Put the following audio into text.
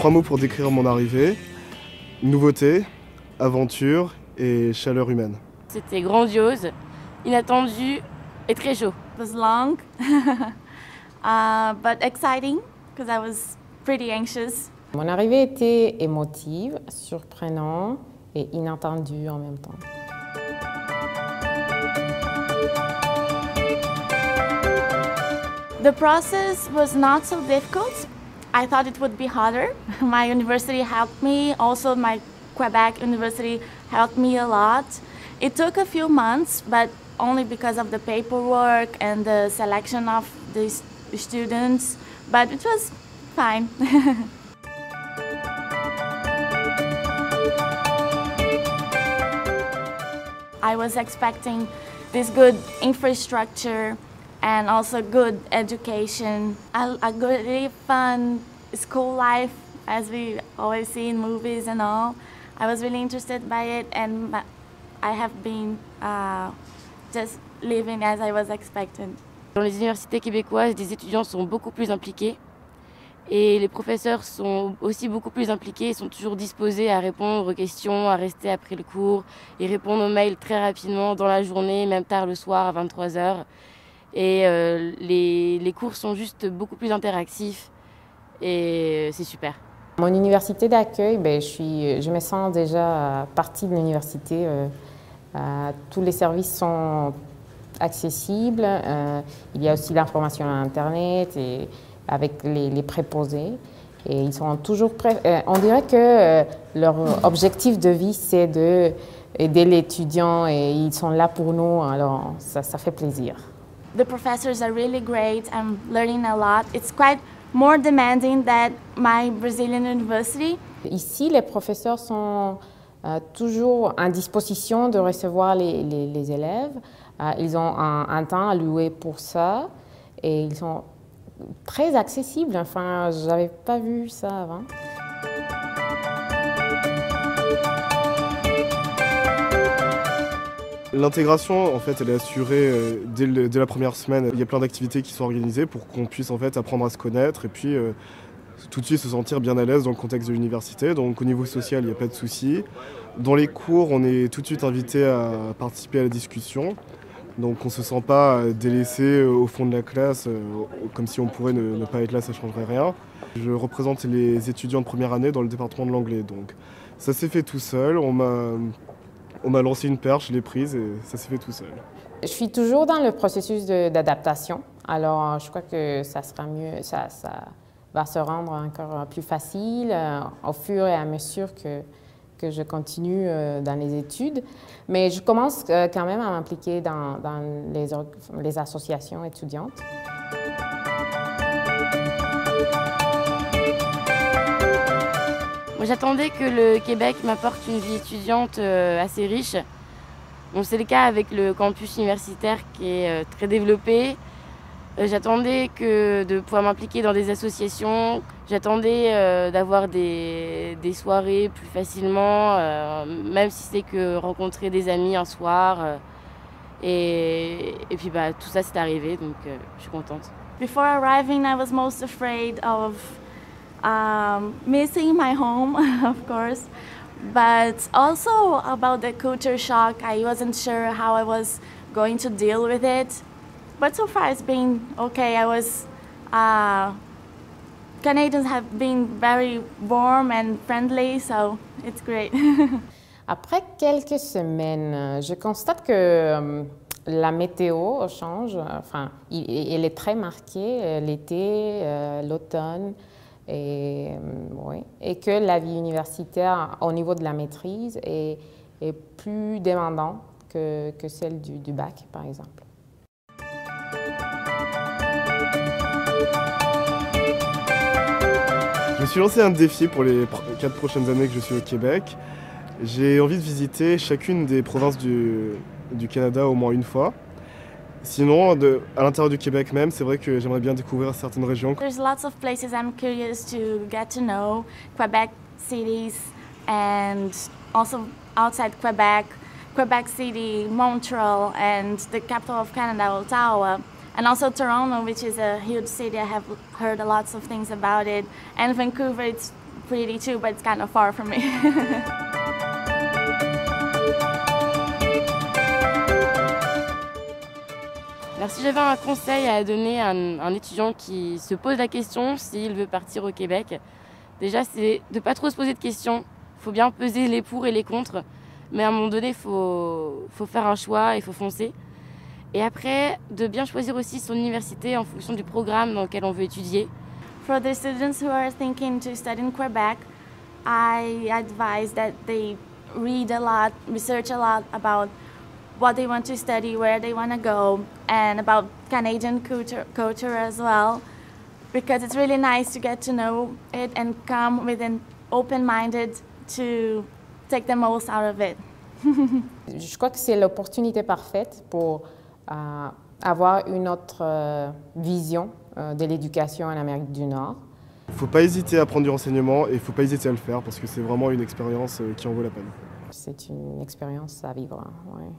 3 mots pour décrire mon arrivée: nouveauté, aventure et chaleur humaine. C'était grandiose, inattendu et très chaud. It was long, but exciting because I was pretty anxious. Mon arrivée était émotive, surprenante et inattendue en même temps. The process was not so difficult. I thought it would be harder. My university helped me. Also, my Quebec University helped me a lot. It took a few months, but only because of the paperwork and the selection of the students. But it was fine. I was expecting this good infrastructure and also good education, a good, really fun school life, as we always see in movies and all. I was really interested by it, and I have been just living as I was expected. Dans les universités québécoises, les étudiants sont beaucoup plus impliqués et les professeurs sont aussi beaucoup plus impliqués. Ils sont toujours disposés à répondre aux questions, à rester après le cours. Ils répondent aux mails très rapidement dans la journée, même tard le soir à 23 h. Et les cours sont juste beaucoup plus interactifs et c'est super. Mon université d'accueil, je me sens déjà partie de l'université. Tous les services sont accessibles. Il y a aussi l'information à Internet et avec les préposés. Et ils sont toujours prêts. On dirait que leur objectif de vie, c'est d'aider l'étudiant et ils sont là pour nous. Alors, ça fait plaisir. The professors are really great. I'm learning a lot. It's quite more demanding than my Brazilian university. Ici, les professeurs sont toujours en disposition de recevoir les élèves. Ils ont un temps alloué pour ça et ils sont très accessibles. Enfin, je n'avais pas vu ça avant. L'intégration, en fait, elle est assurée dès la première semaine. Il y a plein d'activités qui sont organisées pour qu'on puisse en fait apprendre à se connaître et puis tout de suite se sentir bien à l'aise dans le contexte de l'université. Donc au niveau social, il n'y a pas de souci. Dans les cours, on est tout de suite invité à participer à la discussion. Donc on ne se sent pas délaissé au fond de la classe, comme si on pourrait ne pas être là, ça ne changerait rien. Je représente les étudiants de première année dans le département de l'anglais. Donc ça s'est fait tout seul. On m'a lancé une perche, je l'ai prise et ça s'est fait tout seul. Je suis toujours dans le processus d'adaptation. Alors, je crois que ça sera mieux, ça va se rendre encore plus facile au fur et à mesure que je continue dans les études. Mais je commence quand même à m'impliquer dans les associations étudiantes. J'attendais que le Québec m'apporte une vie étudiante assez riche. Bon, c'est le cas avec le campus universitaire qui est très développé. J'attendais de pouvoir m'impliquer dans des associations. J'attendais d'avoir des soirées plus facilement, même si c'est que rencontrer des amis un soir. Et puis tout ça c'est arrivé, donc je suis contente. Before arriving, I was most afraid of missing my home, of course, but also about the culture shock. I wasn't sure how I was going to deal with it, but so far it's been okay. Canadians have been very warm and friendly, so it's great. Après quelques semaines, je constate que la météo change. Enfin, elle est très marquée l'été, l'automne. Et que la vie universitaire, au niveau de la maîtrise, est plus demandante que celle du bac, par exemple. Je me suis lancé un défi pour les 4 prochaines années que je suis au Québec. J'ai envie de visiter chacune des provinces du Canada au moins une fois. Sinon, à l'intérieur du Québec même, c'est vrai que j'aimerais bien découvrir certaines régions. There's lots of places I'm curious to get to know. Quebec cities and also outside Quebec, Quebec City, Montreal and the capital of Canada, Ottawa. And also Toronto, which is a huge city. I have heard lots of things about it. And Vancouver, it's pretty too, but it's kind of far from me. Alors si j'avais un conseil à donner à un étudiant qui se pose la question s'il veut partir au Québec, déjà c'est de ne pas trop se poser de questions. Il faut bien peser les pour et les contre, mais à un moment donné, il faut faire un choix, il faut foncer. Et après, de bien choisir aussi son université en fonction du programme dans lequel on veut étudier. For the students who are thinking to study in Quebec, I advise that they read a lot, research a lot about what they want to study, where they want to go, and about Canadian culture as well, because it's really nice to get to know it and come with an open-minded to take the most out of it. Je crois que c'est l'opportunité parfaite pour avoir une autre vision de l'éducation en Amérique du Nord. Il ne faut pas hésiter à prendre du renseignement et il ne faut pas hésiter à le faire parce que c'est vraiment une expérience qui en vaut la peine. C'est une expérience à vivre, ouais.